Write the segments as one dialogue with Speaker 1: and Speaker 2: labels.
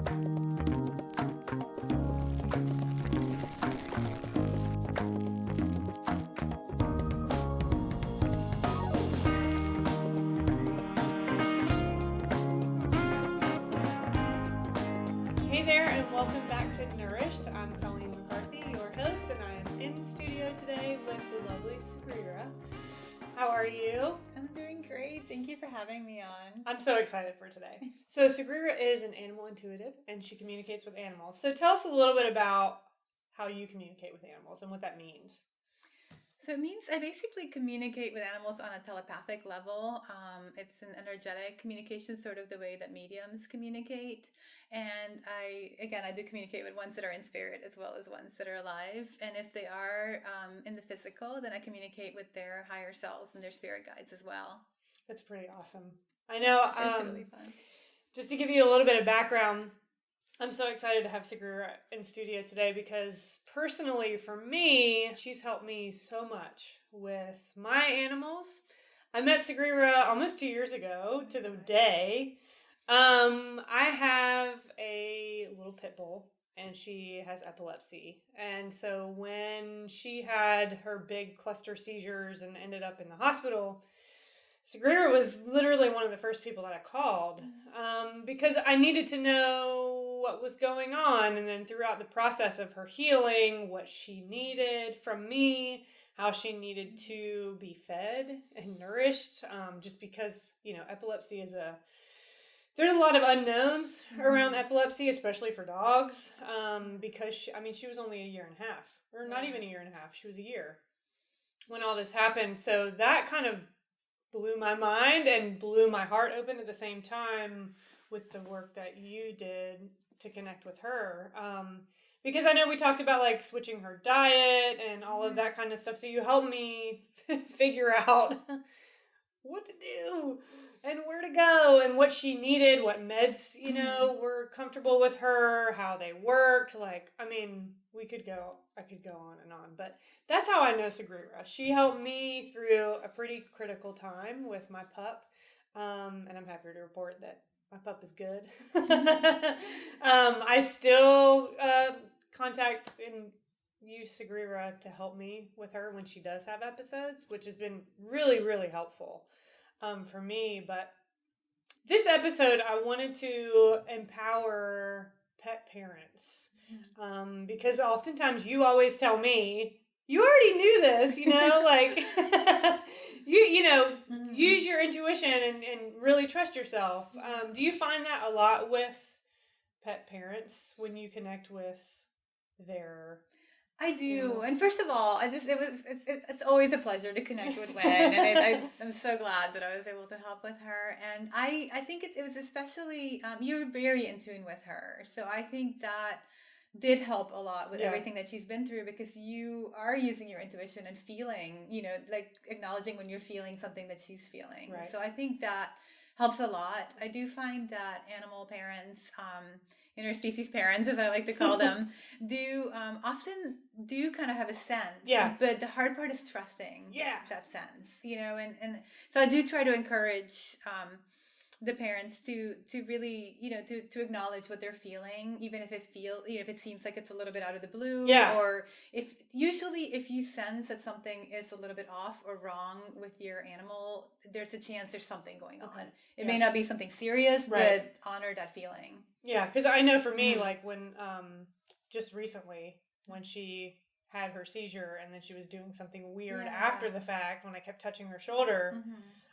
Speaker 1: Hey there, and welcome back to Nourished. I'm Colleen McCarthy, your host, and I am in studio today with the lovely Sagira. How are you?
Speaker 2: I'm doing great. Thank you for having me on.
Speaker 1: I'm so excited for today. So Sagira is an animal intuitive, and she communicates with animals. So tell us a little bit about how you communicate with animals and what that means.
Speaker 2: So it means I basically communicate with animals on a telepathic level. It's an energetic communication, sort of the way that mediums communicate. And I do communicate with ones that are in spirit as well as ones that are alive. And if they are in the physical, then I communicate with their higher selves and their spirit guides as well.
Speaker 1: That's pretty awesome. I know.
Speaker 2: It's really fun.
Speaker 1: Just to give you a little bit of background, I'm so excited to have Sagira in studio today because personally for me, she's helped me so much with my animals. I met Sagira almost 2 years ago to the day. I have a little pit bull and she has epilepsy. And so when she had her big cluster seizures and ended up in the hospital, Sagira was literally one of the first people that I called because I needed to know what was going on. And then throughout the process of her healing, what she needed from me, how she needed to be fed and nourished, just because, epilepsy is there's a lot of unknowns around epilepsy, especially for dogs, because she was only a year and a half, or not even a year and a half. She was a year when all this happened. So that kind of blew my mind and blew my heart open at the same time with the work that you did to connect with her. Because I know we talked about like switching her diet and all of that kind of stuff. So you helped me figure out what to do and where to go and what she needed, what meds, were comfortable with her, how they worked. I could go on and on, but that's how I know Sagira. She helped me through a pretty critical time with my pup. And I'm happy to report that my pup is good. I still contact and use Sagira to help me with her when she does have episodes, which has been really, really helpful for me. But this episode, I wanted to empower pet parents because oftentimes you always tell me, you already knew this, use your intuition and really trust yourself. Do you find that a lot with pet parents when you connect with their
Speaker 2: I do.
Speaker 1: animals?
Speaker 2: And first of all, it's always a pleasure to connect with Wen. And I'm so glad that I was able to help with her. And I think it was especially, you're very in tune with her. So I think that did help a lot with everything that she's been through, because you are using your intuition and feeling, like acknowledging when you're feeling something that she's feeling.
Speaker 1: Right.
Speaker 2: So I think that helps a lot. I do find that animal parents, interspecies parents, as I like to call them, do often do kind of have a sense.
Speaker 1: Yeah.
Speaker 2: But the hard part is trusting that sense, and so I do try to encourage the parents to really, to acknowledge what they're feeling, even if if it seems like it's a little bit out of the blue, or if you sense that something is a little bit off or wrong with your animal, there's a chance there's something going on. It may not be something serious, but honor that feeling.
Speaker 1: Yeah, because I know for me, like when just recently when she had her seizure and then she was doing something weird after the fact, when I kept touching her shoulder,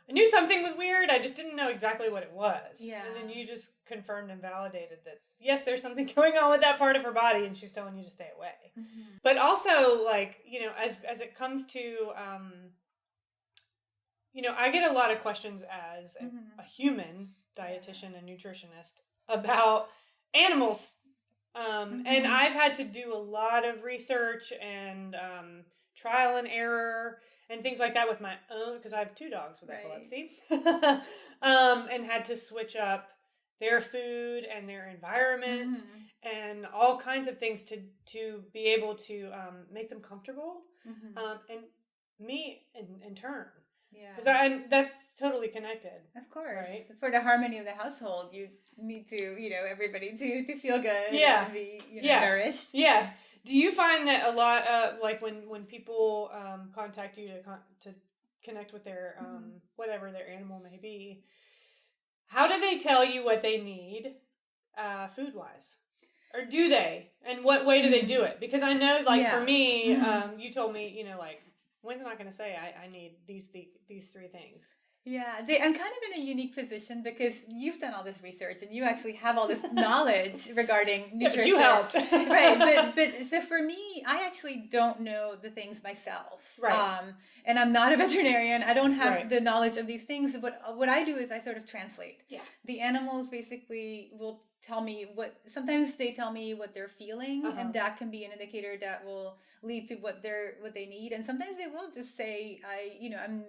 Speaker 1: I knew something was weird. I just didn't know exactly what it was. Yeah. And then you just confirmed and validated that, yes, there's something going on with that part of her body and she's telling you to stay away. But also, like, as it comes to, I get a lot of questions as a human dietitian and nutritionist about animals. And I've had to do a lot of research and trial and error and things like that with my own, because I have 2 dogs with epilepsy, and had to switch up their food and their environment and all kinds of things to be able to make them comfortable, and me in turn.
Speaker 2: Yeah.
Speaker 1: Because that's totally connected.
Speaker 2: Of course.
Speaker 1: Right?
Speaker 2: For the harmony of the household, you need to, everybody to feel good and be, nourished.
Speaker 1: Yeah. Do you find that a lot of, like, when people contact you to connect with their, whatever their animal may be, how do they tell you what they need food-wise? Or do they? And what way do they do it? Because I know, like, for me, you told me, like, Wynn's not going to say I need these 3 things.
Speaker 2: Yeah, I'm kind of in a unique position because you've done all this research and you actually have all this knowledge regarding nutrition.
Speaker 1: But you helped.
Speaker 2: Right, but so for me, I actually don't know the things myself.
Speaker 1: Right.
Speaker 2: And I'm not a veterinarian. I don't have the knowledge of these things. But what I do is I sort of translate.
Speaker 1: Yeah.
Speaker 2: The animals basically will tell me sometimes they tell me what they're feeling, and that can be an indicator that will lead to what they need. And sometimes they will just say, I'm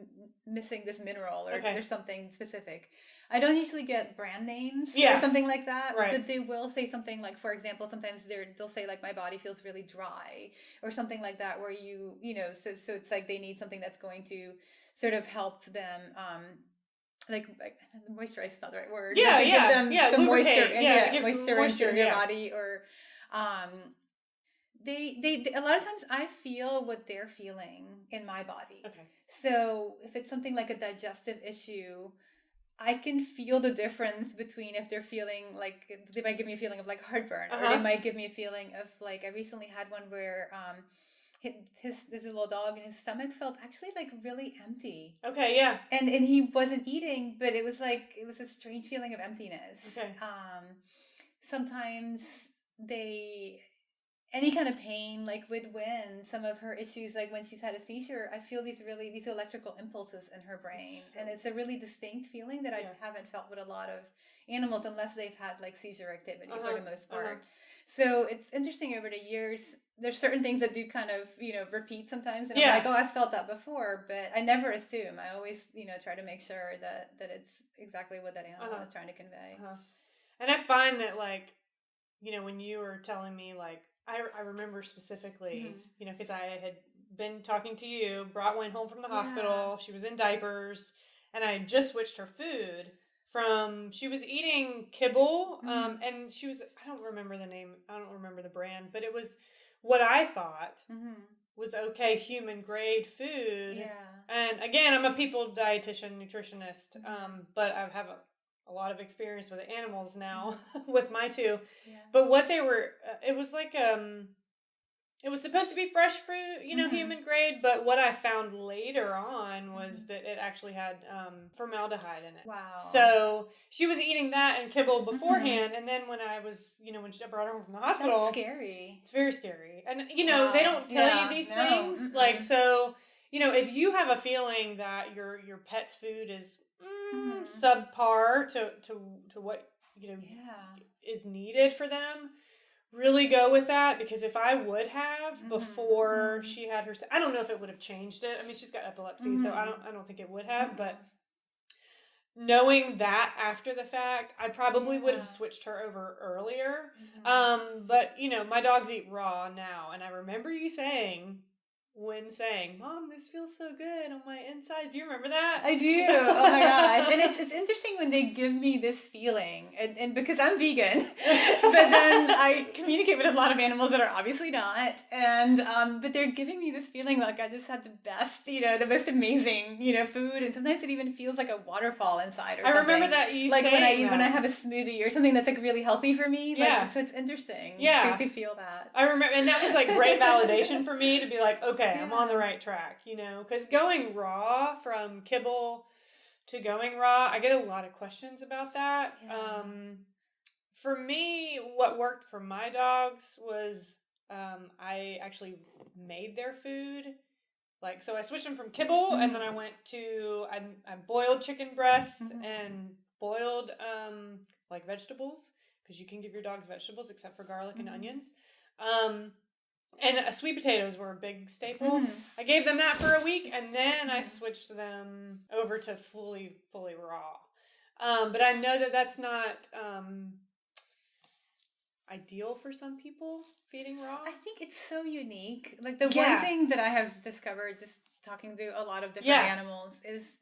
Speaker 2: missing this mineral, or there's something specific. I don't usually get brand names or something like that, but they will say something like, for example, sometimes they'll say like, my body feels really dry, or something like that, where so it's like they need something that's going to sort of help them, like moisturize is not the right word.
Speaker 1: Yeah,
Speaker 2: to give them some moisture,
Speaker 1: moisture
Speaker 2: in their body, or they a lot of times I feel what they're feeling in my body.
Speaker 1: Okay.
Speaker 2: So if it's something like a digestive issue, I can feel the difference between if they're feeling like, they might give me a feeling of like heartburn, or they might give me a feeling of like, I recently had one where this little dog, and his stomach felt actually like really empty.
Speaker 1: Okay, yeah.
Speaker 2: And he wasn't eating, but it was a strange feeling of emptiness.
Speaker 1: Okay.
Speaker 2: Sometimes any kind of pain, like with Wynn, some of her issues, like when she's had a seizure, I feel these electrical impulses in her brain. And it's a really distinct feeling that I haven't felt with a lot of animals, unless they've had like seizure activity for the most part. So it's interesting over the years. There's certain things that do kind of, repeat sometimes. And I'm like, oh, I've felt that before, but I never assume. I always, try to make sure that it's exactly what that animal is trying to convey.
Speaker 1: And I find that, like, when you were telling me, like, I remember specifically, because I had been talking to you, brought Wynn home from the hospital. She was in diapers, and I had just switched her food from, she was eating kibble, and she was, I don't remember the name, I don't remember the brand, but it was what I thought was okay human grade food. Yeah. And again, I'm a people dietitian, nutritionist, but I have a lot of experience with animals now with my 2. Yeah. But what they were, it was like, it was supposed to be fresh fruit, human grade, but what I found later on was that it actually had formaldehyde in it.
Speaker 2: Wow.
Speaker 1: So she was eating that and kibble beforehand, and then when I was, when she brought her home from the hospital.
Speaker 2: That's scary.
Speaker 1: It's very scary. And, they don't tell you these things. Like, so, if you have a feeling that your pet's food is subpar to what, is needed for them, really go with that, because if I would have before she had her, I don't know if it would have changed it. I mean, she's got epilepsy, so I don't think it would have, but knowing that after the fact, I probably would have switched her over earlier. But my dogs eat raw now, and I remember you saying, Mom, this feels so good on my inside. Do you remember that?
Speaker 2: I do. Oh my gosh. And it's interesting when they give me this feeling, and because I'm vegan, but then I communicate with a lot of animals that are obviously not. And, but they're giving me this feeling like I just had the best, the most amazing, food. And sometimes it even feels like a waterfall inside or something.
Speaker 1: I remember that you
Speaker 2: like
Speaker 1: saying
Speaker 2: when I have a smoothie or something that's like really healthy for me. Like, so it's interesting.
Speaker 1: Yeah.
Speaker 2: To feel that.
Speaker 1: I remember, and that was like great validation for me to be like, okay, I'm on the right track, because going raw from kibble to going raw, I get a lot of questions about that. Yeah. For me, what worked for my dogs was I actually made their food. Like, so I switched them from kibble, and then I went to, I boiled chicken breasts and boiled like vegetables, because you can give your dogs vegetables except for garlic and onions. And sweet potatoes were a big staple. I gave them that for a week, and then I switched them over to fully raw. But I know that that's not ideal for some people, feeding raw.
Speaker 2: I think it's so unique. Like, the one thing that I have discovered just talking to a lot of different animals is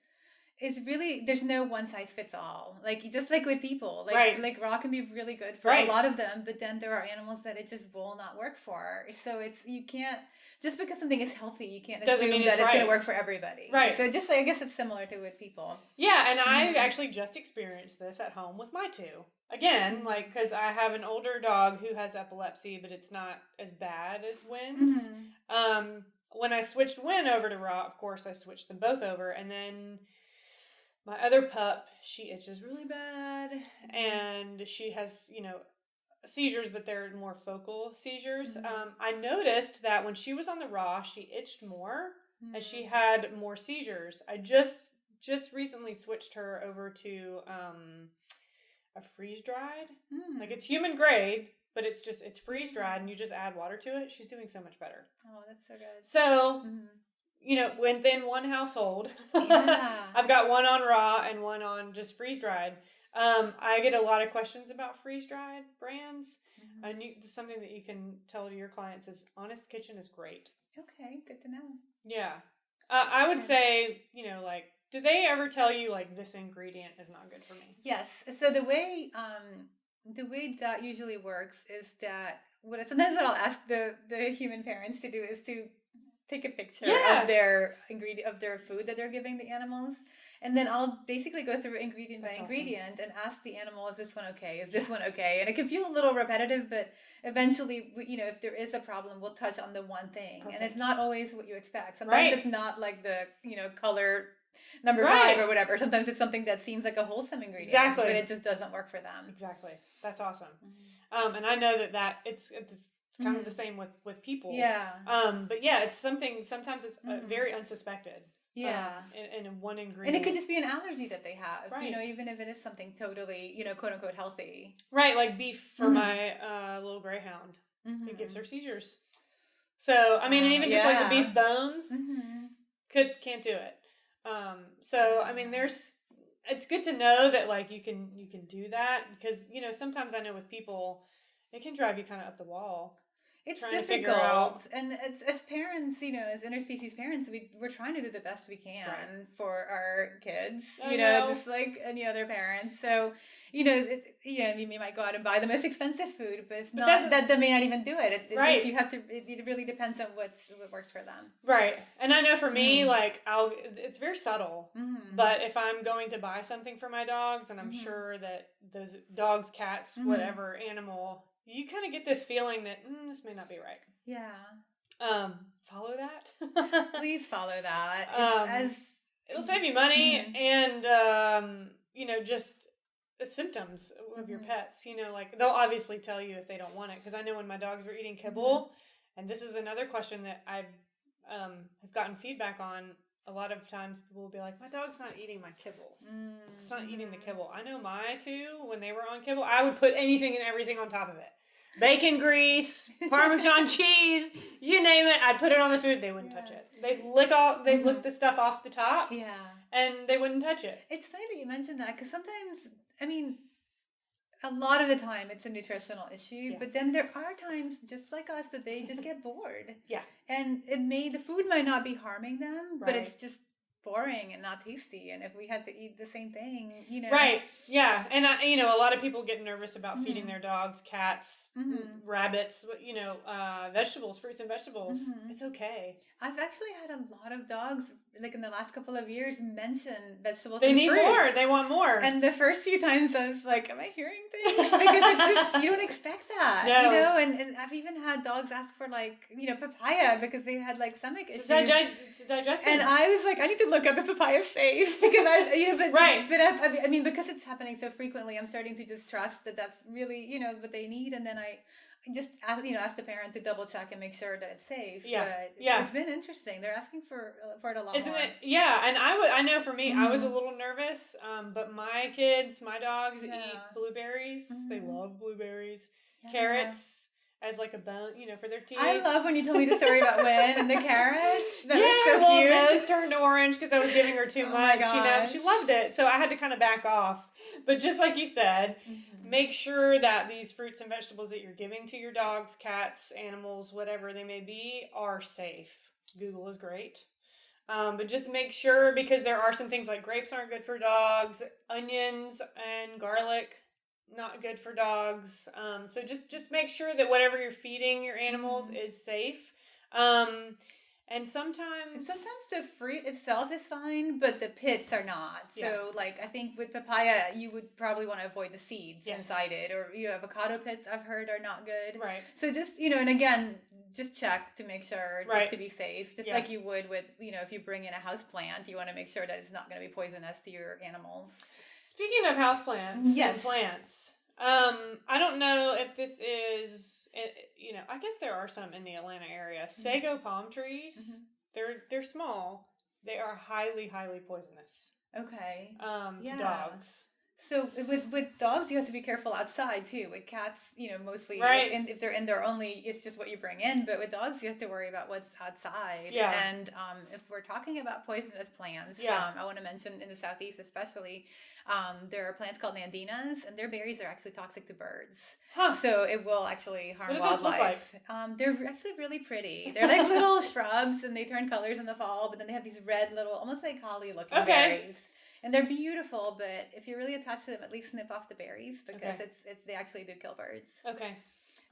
Speaker 2: is really, there's no one size fits all. Like, just like with people, like raw can be really good for a lot of them, but then there are animals that it just will not work for. So you can't, just because something is healthy, you can't assume that it's going to work for everybody.
Speaker 1: Right.
Speaker 2: So just, I guess it's similar to with people.
Speaker 1: Yeah, and I actually just experienced this at home with my two. Again, because I have an older dog who has epilepsy, but it's not as bad as Wynn's. When I switched Wynn over to raw, of course, I switched them both over, and then my other pup, she itches really bad, and she has, seizures, but they're more focal seizures. I noticed that when she was on the raw, she itched more, and she had more seizures. I just recently switched her over to a freeze-dried. Like, it's human grade, but it's freeze-dried, and you just add water to it. She's doing so much better.
Speaker 2: Oh, that's so good.
Speaker 1: So... within one household, I've got one on raw and one on just freeze-dried. I get a lot of questions about freeze-dried brands. And something that you can tell to your clients is Honest Kitchen is great.
Speaker 2: Okay, good to know.
Speaker 1: Yeah. I would say, do they ever tell you, this ingredient is not good for me?
Speaker 2: Yes. So the way that usually works is that sometimes what I'll ask the human parents to do is to take a picture of their food that they're giving the animals, and then I'll basically go through ingredient by ingredient and ask the animal, is this one okay? Is this one okay? And it can feel a little repetitive, but eventually, if there is a problem, we'll touch on the one thing. Perfect. And it's not always what you expect. Sometimes it's not like the color number 5 or whatever. Sometimes it's something that seems like a wholesome ingredient, but it just doesn't work for them.
Speaker 1: Exactly. That's awesome. And I know that it's kind of the same with people. Yeah. But yeah, it's something, sometimes it's very unsuspected.
Speaker 2: Yeah.
Speaker 1: In one ingredient.
Speaker 2: And it could just be an allergy that they have, even if it is something totally, quote unquote healthy.
Speaker 1: Right. Like beef for my little greyhound. It gives her seizures. So, and even just like the beef bones can't do it. So, it's good to know that you can do that, because, sometimes I know with people, it can drive you kind of up the wall.
Speaker 2: It's difficult. And as parents, as interspecies parents, we're trying to do the best we can for our kids, just like any other parent. So, we might go out and buy the most expensive food, but it's not that may not even do it. It really depends on what works for them. Right. And I know for me, it's very subtle, but if I'm going to buy something for my dogs, and I'm sure that those dogs, cats, whatever animal, you kind of get this feeling that this may not be right. Yeah. Follow that. Please follow that.
Speaker 1: It'll save you money and, just the symptoms of your pets. They'll obviously tell you if they don't want it. Because I know when my dogs were eating kibble, and this is another question that I've have gotten feedback on. A lot of times people will be like, my dog's not eating my kibble. It's not eating the kibble. I know my two, when they were on kibble, I would put anything and everything on top of it. Bacon grease, Parmesan cheese, you name it, I'd put it on the food. They wouldn't touch it. They'd lick the stuff off the top. Yeah. And they wouldn't touch it.
Speaker 2: It's funny that you mentioned that, because sometimes, a lot of the time it's a nutritional issue, but then there are times, just like us, that they just get bored. Yeah. And the food might not be harming them, but it's just boring and not tasty. And if we had to eat the same thing,
Speaker 1: Right. Yeah. And, a lot of people get nervous about feeding their dogs, cats, rabbits, vegetables, fruits and vegetables. It's okay.
Speaker 2: I've actually had a lot of dogs, in the last couple of years, mention vegetables
Speaker 1: and
Speaker 2: fruit.
Speaker 1: They need more. They want more.
Speaker 2: And the first few times I was like, am I hearing things? Because you don't expect that,
Speaker 1: no.
Speaker 2: And I've even had dogs ask for, papaya because they had, stomach issues.
Speaker 1: It's digestive.
Speaker 2: And I was like, I need to look up if papaya is safe, because but because it's happening so frequently, I'm starting to just trust that that's really, what they need. And then I just ask the parent to double check and make sure that it's safe. Yeah. But it's been interesting. They're asking for it a lot more.
Speaker 1: Isn't it? Yeah. And I know for me, I was a little nervous, but my kids, my dogs eat blueberries. They love blueberries, carrots. As a bone, for their teeth.
Speaker 2: I love when you told me the story about Wynn and the carrots. That was so cute.
Speaker 1: Her nose turned orange because I was giving her too much. She loved it, so I had to kind of back off. But just like you said, make sure that these fruits and vegetables that you're giving to your dogs, cats, animals, whatever they may be, are safe. Google is great. But just make sure, because there are some things like grapes aren't good for dogs, onions and garlic, not good for dogs. So just make sure that whatever you're feeding your animals is safe. And sometimes
Speaker 2: the fruit itself is fine, but the pits are not. So, like, I think with papaya, you would probably want to avoid the seeds inside it. Or, avocado pits, I've heard, are not good.
Speaker 1: Right.
Speaker 2: So just, and again, just check to make sure, just to be safe. Just like you would with, if you bring in a house plant, you want to make sure that it's not going to be poisonous to your animals.
Speaker 1: Speaking of houseplants and plants, I don't know if this is... I guess there are some in the Atlanta area. Sago palm trees. They're small. They are highly, highly poisonous.
Speaker 2: Okay.
Speaker 1: To dogs.
Speaker 2: So with dogs, you have to be careful outside too. With cats, mostly, and if they're indoor only, it's just what you bring in. But with dogs, you have to worry about what's outside. Yeah. And if we're talking about poisonous plants, I want to mention in the Southeast especially, there are plants called nandinas, and their berries are actually toxic to birds. Huh. So it will actually harm wildlife. What do those look like? They're actually really pretty. They're like little shrubs, and they turn colors in the fall. But then they have these red little, almost like holly-looking berries. And they're beautiful, but if you're really attached to them, at least snip off the berries, because they actually do kill birds. Okay.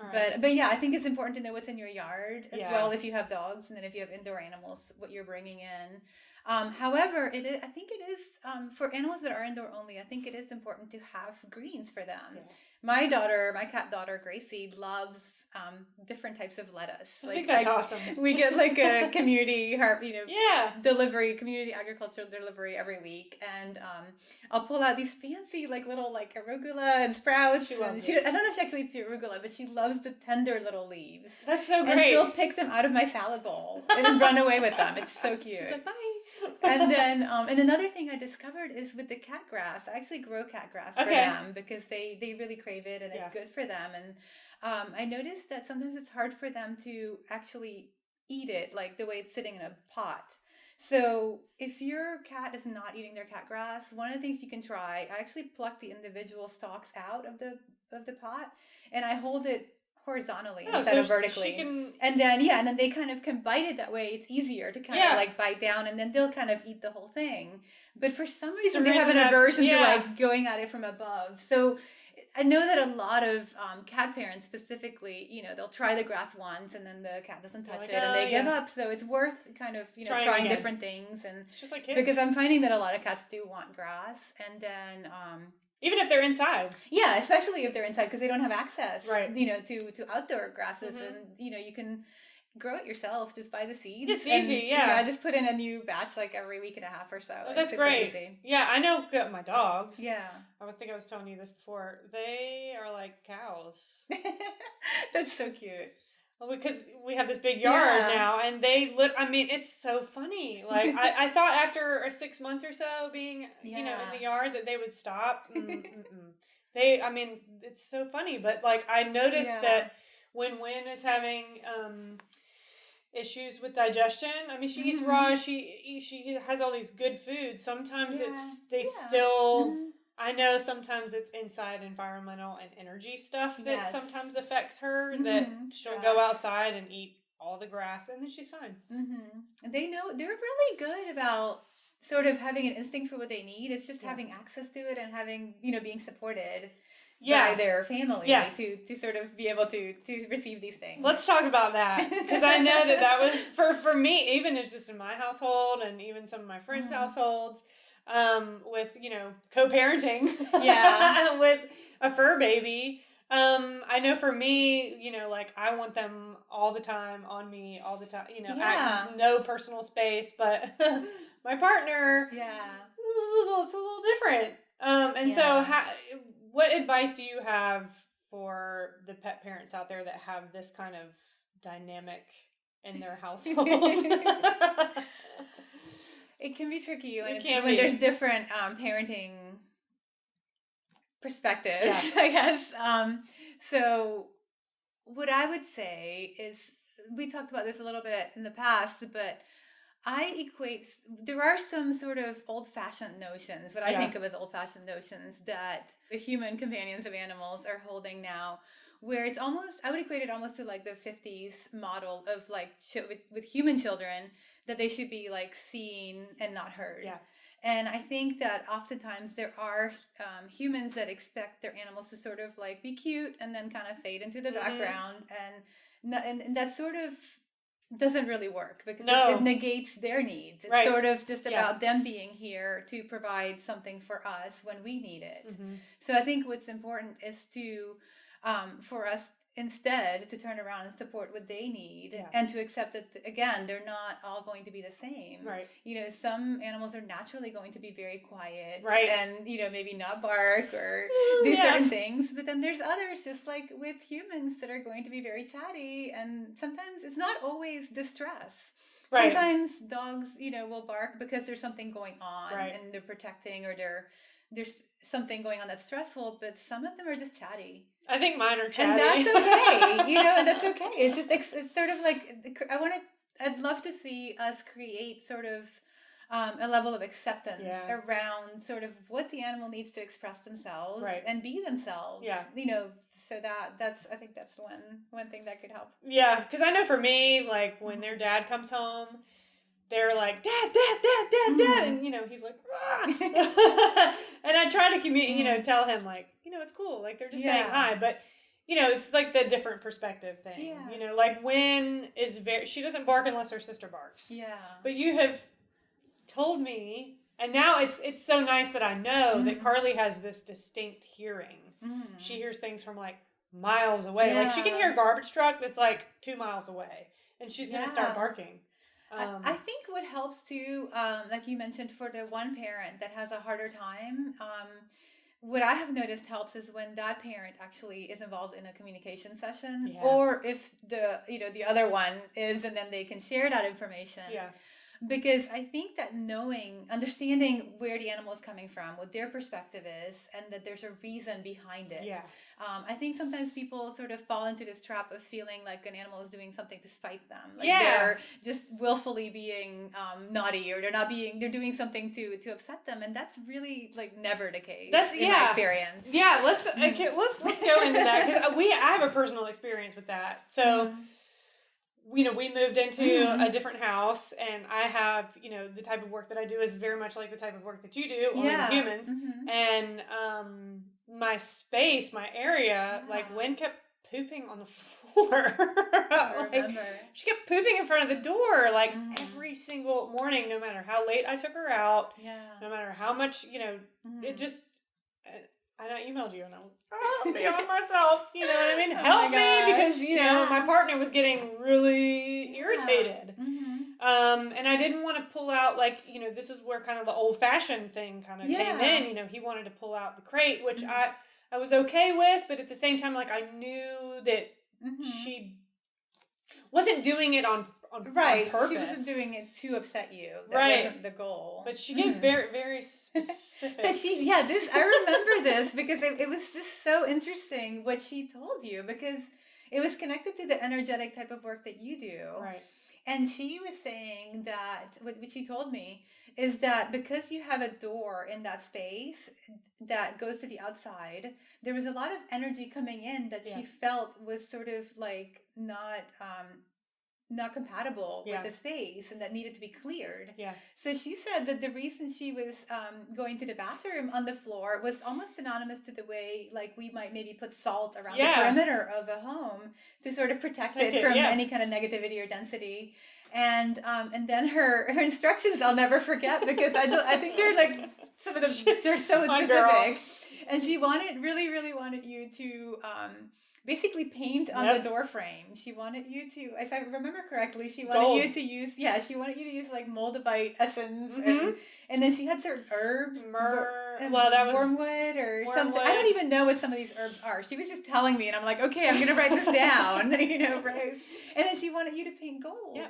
Speaker 2: All right. But yeah, I think it's important to know what's in your yard as well if you have dogs, and then if you have indoor animals, what you're bringing in. However, I think it is for animals that are indoor only. I think it is important to have greens for them. Yeah. My cat daughter Gracie, loves different types of lettuce.
Speaker 1: I think that's awesome.
Speaker 2: We get like a community delivery, community agricultural delivery every week, and I'll pull out these fancy little arugula and sprouts. I don't know if she actually eats the arugula, but she loves the tender little leaves.
Speaker 1: That's so great.
Speaker 2: And she'll pick them out of my salad bowl and run away with them. It's so cute.
Speaker 1: She's like, bye.
Speaker 2: And then, and another thing I discovered is with the cat grass. I actually grow cat grass for them because they really crave it, and it's good for them. And I noticed that sometimes it's hard for them to actually eat it, like the way it's sitting in a pot. So if your cat is not eating their cat grass, one of the things you can try, I actually pluck the individual stalks out of the pot, and I hold it horizontally instead of vertically. And then they kind of can bite it that way. It's easier to kind of bite down, and then they'll kind of eat the whole thing. But for some reason they have an aversion to going at it from above. So I know that a lot of cat parents specifically, they'll try the grass once, and then the cat doesn't touch it, and they give up. So it's worth kind of trying different things, and
Speaker 1: it's just like kids.
Speaker 2: Because I'm finding that a lot of cats do want grass, and then
Speaker 1: even if they're inside.
Speaker 2: Yeah, especially if they're inside, because they don't have access, to outdoor grasses, and you can grow it yourself. Just buy the seeds.
Speaker 1: It's easy, I
Speaker 2: just put in a new batch every week and a half or so.
Speaker 1: Oh, that's great. Easy. Yeah, I know my dogs.
Speaker 2: Yeah.
Speaker 1: I think I was telling you this before. They are like cows.
Speaker 2: That's so cute.
Speaker 1: Well, because we have this big yard now, and it's so funny. Like, I thought after 6 months or so being, in the yard that they would stop. It's so funny. But, I noticed that when Wynn is having issues with digestion, she eats raw, she has all these good foods. Sometimes still... I know sometimes it's inside environmental and energy stuff that sometimes affects her, that she'll go outside and eat all the grass, and then she's fine.
Speaker 2: And they're really good about sort of having an instinct for what they need. It's just having access to it and having, being supported by their family to sort of be able to receive these things.
Speaker 1: Let's talk about that, because I know that was, for me, even it's just in my household and even some of my friends' households, with, co-parenting with a fur baby. I know for me, I want them all the time on me all the time, no personal space, but my partner, it's a little different. So what advice do you have for the pet parents out there that have this kind of dynamic in their household?
Speaker 2: It can be tricky when there's different parenting perspectives, I guess. So what I would say is, we talked about this a little bit in the past, but there are some sort of old-fashioned notions, what I think of as old-fashioned notions, that the human companions of animals are holding now, where it's almost, I would equate it almost to like the 50s model of like with human children, that they should be like seen and not heard.
Speaker 1: Yeah.
Speaker 2: And I think that oftentimes there are humans that expect their animals to sort of like be cute and then kind of fade into the background, and that sort of doesn't really work, because it negates their needs. It's sort of just about them being here to provide something for us when we need it. So I think what's important is to for us instead to turn around and support what they need, and to accept that, again, they're not all going to be the same.
Speaker 1: Right.
Speaker 2: You know, some animals are naturally going to be very quiet,
Speaker 1: right,
Speaker 2: and, you know, maybe not bark or do certain things, but then there's others, just like with humans, that are going to be very chatty, and sometimes it's not always distress. Right. Sometimes dogs, you know, will bark because there's something going on, and they're protecting, or there's something going on that's stressful, but some of them are just chatty.
Speaker 1: I think mine are chatty.
Speaker 2: And that's okay, you know, and that's okay. It's just, it's sort of like, I'd love to see us create sort of a level of acceptance around sort of what the animal needs to express themselves and be themselves. Yeah. You know, so I think that's one thing that could help. Yeah, because I know for me, like when their dad comes home, they're like, dad, and, you know, he's like, and I try to you know, tell him, like, you know, it's cool, like, they're just saying hi, but, you know, it's like the different perspective thing, you know, like, she doesn't bark unless her sister barks, but you have told me, and now it's so nice that I know that Carly has this distinct hearing. She hears things from, like, miles away, like, she can hear a garbage truck that's, like, 2 miles away, and she's gonna start barking. I think what helps too, like you mentioned, for the one parent that has a harder time, what I have noticed helps is when that parent actually is involved in a communication session, or if the other one is, and then they can share that information. Yeah. Because I think that understanding where the animal is coming from, what their perspective is, and that there's a reason behind it. Yeah. I think sometimes people sort of fall into this trap of feeling like an animal is doing something to spite them. Like they're just willfully being naughty, or they're doing something to upset them, and that's really like never the case. That's in my experience. Yeah, let's go into that, because I have a personal experience with that. So. You know, we moved into a different house, and I have, you know, the type of work that I do is very much like the type of work that you do, only with humans. And my area, like, Wen kept pooping on the floor. She kept pooping in front of the door, like, every single morning, no matter how late I took her out, no matter how much, you know, it just... And I emailed you, and I was beyond myself. You know what I mean? Help me, because, you know, my partner was getting really irritated. And I didn't want to pull out, like, you know, this is where kind of the old-fashioned thing kind of came in. You know, he wanted to pull out the crate, which I was okay with, but at the same time, like, I knew that she wasn't doing it on purpose. She wasn't doing it to upset you. That wasn't the goal. But she gave very, very specific. So I remember this, because it was just so interesting what she told you, because it was connected to the energetic type of work that you do. Right. And she was saying that, what she told me, is that because you have a door in that space that goes to the outside, there was a lot of energy coming in that she felt was sort of like not compatible with the space, and that needed to be cleared. Yeah. So she said that the reason she was going to the bathroom on the floor was almost synonymous to the way, like, we might maybe put salt around the perimeter of a home to sort of protect it from any kind of negativity or density. And then her instructions I'll never forget, because I think they're like some of them, they're so specific. Girl. And she really, really wanted you to basically paint on the door frame. She wanted you to, if I remember correctly, she wanted you to use like moldavite essence, and then she had certain herbs, wormwood or something. I don't even know what some of these herbs are. She was just telling me, and I'm like, okay, I'm going to write this down, you know, right? And then she wanted you to paint gold. Yeah,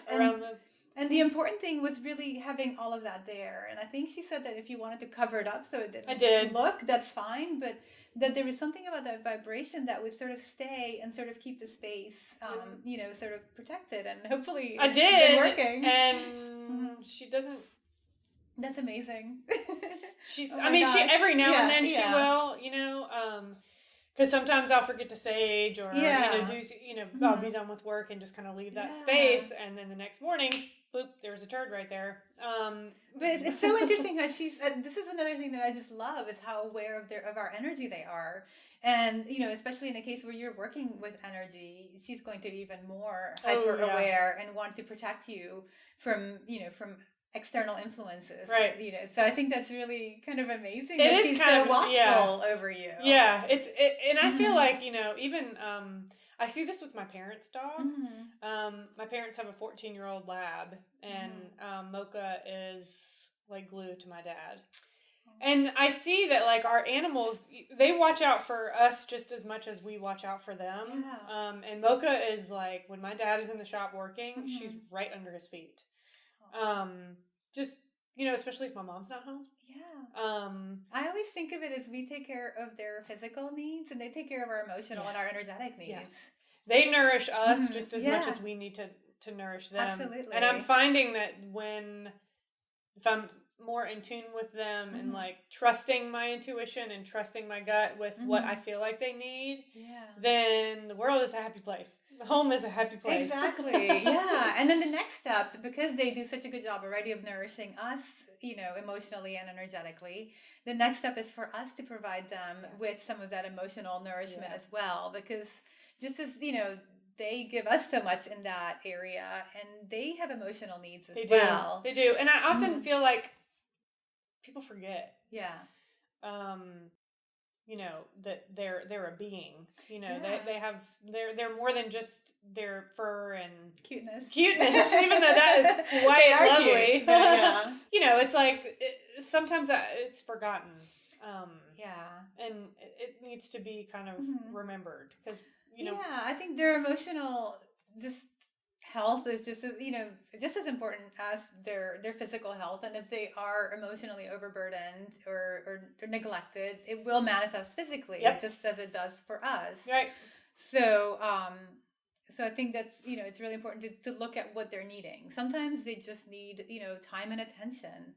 Speaker 2: and the important thing was really having all of that there. And I think she said that if you wanted to cover it up so it didn't look, that's fine. But that there was something about that vibration that would sort of stay and sort of keep the space, you know, sort of protected. And hopefully it's been working. And she doesn't... That's amazing. She's, I mean, she every now and then she will, you know,
Speaker 1: Because sometimes I'll forget to sage or, I'll be done with work and just kind of leave that space. And then the next morning, boop, there's a turd right there.
Speaker 2: But it's so interesting how she's, this is another thing that I just love is how aware of our energy they are. And, especially in a case where you're working with energy, she's going to be even more hyper aware and want to protect you from external influences,
Speaker 1: right?
Speaker 2: So I think that's really kind of amazing.
Speaker 1: It
Speaker 2: that
Speaker 1: is
Speaker 2: she's
Speaker 1: kind
Speaker 2: so
Speaker 1: of
Speaker 2: watchful over you.
Speaker 1: Yeah, and I feel like even I see this with my parents' dog. My parents have a 14-year-old lab, and Mocha is like glue to my dad. And I see that like our animals, they watch out for us just as much as we watch out for them. And Mocha is like when my dad is in the shop working, she's right under his feet. Just, especially if my mom's not home.
Speaker 2: I always think of it as we take care of their physical needs and they take care of our emotional and our energetic needs.
Speaker 1: They nourish us just as much as we need to nourish them.
Speaker 2: Absolutely.
Speaker 1: And I'm finding that if I'm more in tune with them and like trusting my intuition and trusting my gut with what I feel like they need, then the world is a happy place. The home is a happy place.
Speaker 2: Exactly. And then the next step, because they do such a good job already of nourishing us, emotionally and energetically, the next step is for us to provide them with some of that emotional nourishment as well, because just as, they give us so much in that area and they have emotional needs as well.
Speaker 1: They do. And I often feel like people forget. That they're a being. They're more than just their fur and
Speaker 2: cuteness.
Speaker 1: Even though that is quite lovely. It's like sometimes it's forgotten. And it needs to be kind of remembered because
Speaker 2: I think their emotional health is just as important as their physical health, and if they are emotionally overburdened or neglected, it will manifest physically just as it does for us.
Speaker 1: Right.
Speaker 2: So I think that's it's really important to look at what they're needing. Sometimes they just need time and attention.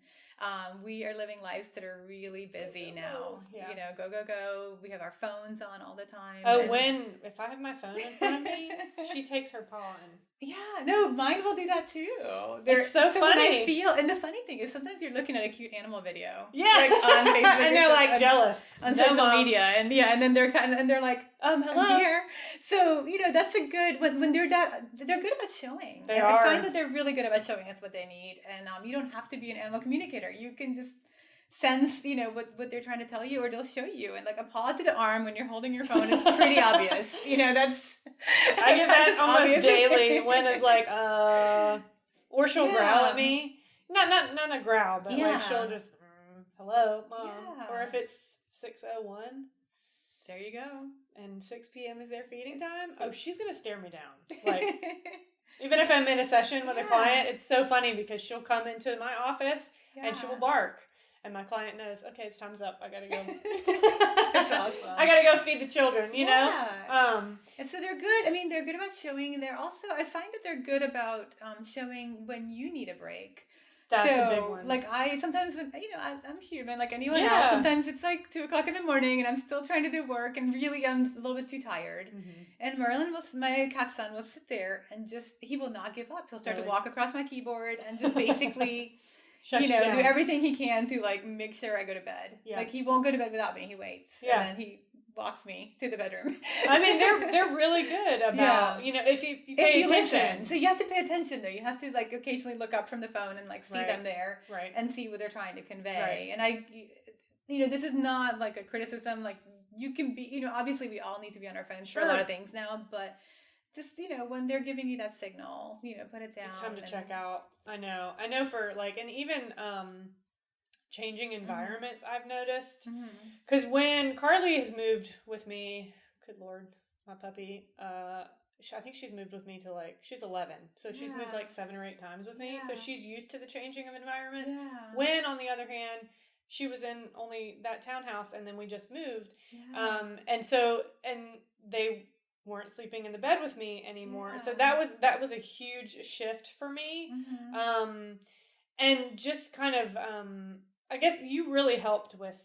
Speaker 2: We are living lives that are really busy now. Go. We have our phones on all the time.
Speaker 1: If I have my phone in front of me, she takes her paw and
Speaker 2: mine will do that too.
Speaker 1: It's so funny.
Speaker 2: And the funny thing is sometimes you're looking at a cute animal video.
Speaker 1: Like
Speaker 2: on Facebook.
Speaker 1: And they're like jealous.
Speaker 2: On social media. And then they're like,
Speaker 1: hello.
Speaker 2: I'm here. So, that's a good, when they're good about showing. I find that they're really good about showing us what they need. And you don't have to be an animal communicator. You can just sense, what they're trying to tell you, or they'll show you. And like a paw to the arm when you're holding your phone is pretty obvious. That's...
Speaker 1: I get that almost daily. When it's like, or she'll growl at me. Not a growl, but like she'll just, hello, Mom. Or if it's 6:01.
Speaker 2: There you go.
Speaker 1: And 6 p.m. is their feeding time. Oh, she's going to stare me down. Like, even if I'm in a session with a client, it's so funny because she'll come into my office and she will bark. And my client knows, okay, it's time's up. I got to go.
Speaker 2: That's awesome.
Speaker 1: I got to go feed the children, know?
Speaker 2: And so they're good. I mean, they're good about showing. And they're also, I find that they're good about showing when you need a break.
Speaker 1: That's a big one.
Speaker 2: Like sometimes when, I'm human like anyone else. Sometimes it's like 2:00 in the morning and I'm still trying to do work and really I'm a little bit too tired. And Merlin my cat son will sit there and he will not give up. He'll start to walk across my keyboard and just basically, do everything he can to like make sure I go to bed. Like he won't go to bed without me. He waits. And then he walks me to the bedroom.
Speaker 1: I mean, they're really good about, if you pay attention.
Speaker 2: Listen. So you have to pay attention though. You have to like occasionally look up from the phone and like see them there and see what they're trying to convey. And this is not like a criticism. Like you can be, obviously we all need to be on our phones for a lot of things now, but just, when they're giving you that signal, put it down.
Speaker 1: It's time to check out. I know for like, and even, changing environments, I've noticed. Because when Carly has moved with me, good Lord, my puppy, I think she's moved with me to like, she's 11. So she's moved like 7 or 8 times with me. So she's used to the changing of environments. When, on the other hand, she was in only that townhouse and then we just moved. And they weren't sleeping in the bed with me anymore. So that was a huge shift for me. And just kind of, I guess you really helped with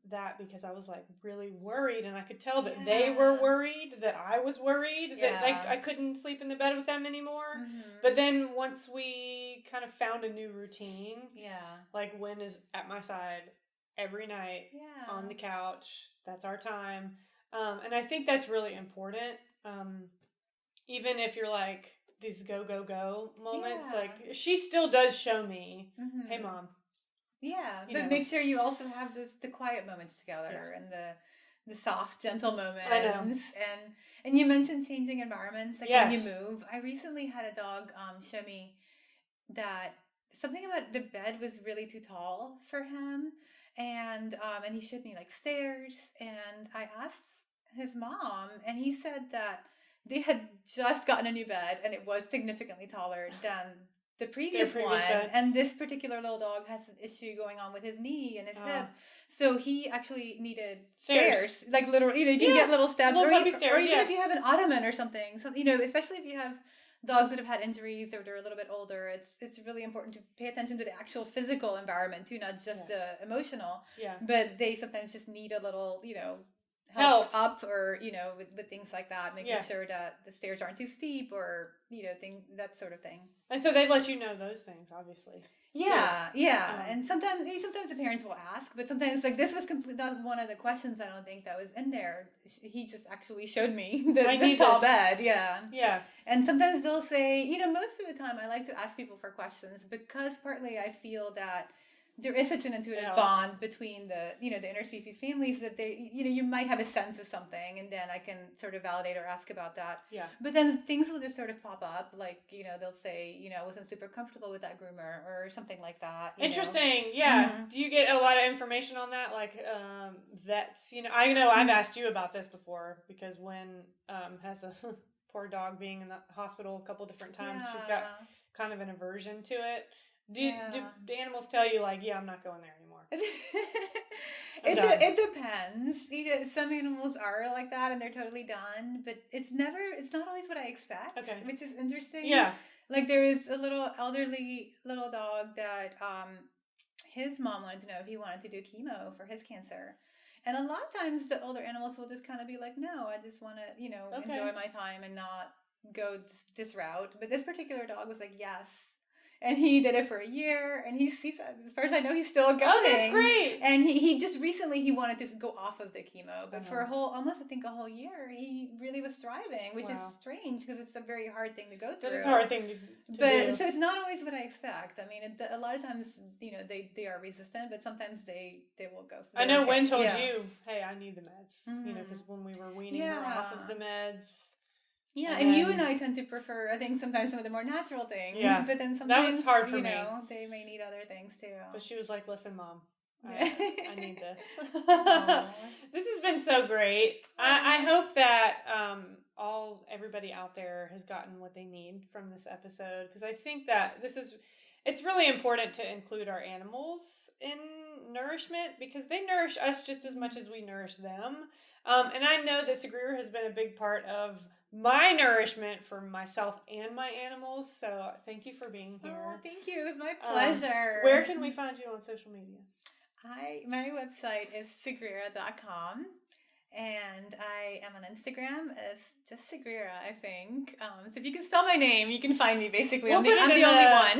Speaker 1: that because I was like really worried, and I could tell that they were worried, that I was worried, that like I couldn't sleep in the bed with them anymore. But then once we kind of found a new routine, like Wynn is at my side every night on the couch. That's our time. And I think that's really important. Even if you're like these go, go, go moments, like she still does show me, hey mom.
Speaker 2: Yeah, but make sure you also have the quiet moments together and the soft, gentle moments.
Speaker 1: I know.
Speaker 2: And you mentioned changing environments, like when you move. I recently had a dog show me that something about the bed was really too tall for him, and he showed me like stairs, and I asked his mom, and he said that they had just gotten a new bed, and it was significantly taller than the previous one, and this particular little dog has an issue going on with his knee and his hip, so he actually needed stairs, like literally, you can get little steps, or even if you have an ottoman or something, so especially if you have dogs that have had injuries or they're a little bit older, it's really important to pay attention to the actual physical environment too, not just the emotional. But they sometimes just need a little, help up, or with things like that, making sure that the stairs aren't too steep, or that sort of thing.
Speaker 1: And so they let you know those things, obviously.
Speaker 2: And sometimes the parents will ask, but sometimes like this was not one of the questions. I don't think that was in there. He just actually showed me the tall bed. And sometimes they'll say, most of the time I like to ask people for questions, because partly I feel that there is such an intuitive bond between the interspecies families that they, you might have a sense of something, and then I can sort of validate or ask about that. But then things will just sort of pop up, like, they'll say, I wasn't super comfortable with that groomer, or something like that.
Speaker 1: Interesting. Yeah. Do you get a lot of information on that? Like, vets, I know I've asked you about this before, because Wynn has a poor dog being in the hospital a couple different times. She's got kind of an aversion to it. Do the animals tell you, like, I'm not going there anymore?
Speaker 2: It depends. Some animals are like that and they're totally done, but it's not always what I expect, which is interesting. Like there is a little elderly little dog that his mom wanted to know if he wanted to do chemo for his cancer. And a lot of times the older animals will just kind of be like, no, I just want to, enjoy my time and not go this route. But this particular dog was like, yes. And he did it for a year, and he's as far as I know, he's still going.
Speaker 1: Oh, that's great!
Speaker 2: And he just recently he wanted to go off of the chemo, but for a whole year, he really was thriving, which is strange because it's a very hard thing to go through.
Speaker 1: That is a hard thing to do.
Speaker 2: So it's not always what I expect. I mean, a lot of times, they are resistant, but sometimes they will go.
Speaker 1: I know Wynn told you, hey, I need the meds, because when we were weaning her off of the meds.
Speaker 2: Yeah, and you and I tend to prefer, I think, sometimes some of the more natural things. Yeah, but then sometimes,
Speaker 1: that was hard for me.
Speaker 2: They may need other things too.
Speaker 1: But she was like, listen, Mom, I need this. This has been so great. I hope that everybody out there has gotten what they need from this episode, because I think that it's really important to include our animals in nourishment, because they nourish us just as much as we nourish them. And I know that Sagira has been a big part of my nourishment for myself and my animals. So thank you for being here.
Speaker 2: Oh, thank you. It was my pleasure.
Speaker 1: Where can we find you on social media?
Speaker 2: My website is Sagira.com, and I am on Instagram as just Sagira, I think. So if you can spell my name, you can find me basically. I'm the only one.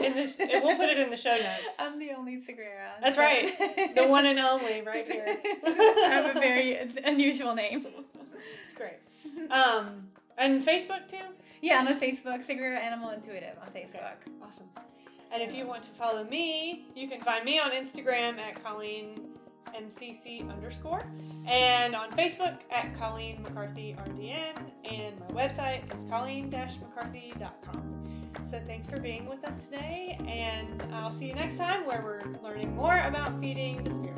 Speaker 1: We'll put it in the show notes.
Speaker 2: I'm the only Sagira.
Speaker 1: That's right. The one and only right here.
Speaker 2: I have a very unusual name.
Speaker 1: It's great. And Facebook too?
Speaker 2: Yeah, I'm on Facebook, Sagira Animal Intuitive on Facebook.
Speaker 1: Okay. Awesome. And if you want to follow me, you can find me on Instagram at ColleenMCC_, and on Facebook at Colleen McCarthy RDN, and my website is colleen-mccarthy.com. So thanks for being with us today, and I'll see you next time where we're learning more about feeding the spirit.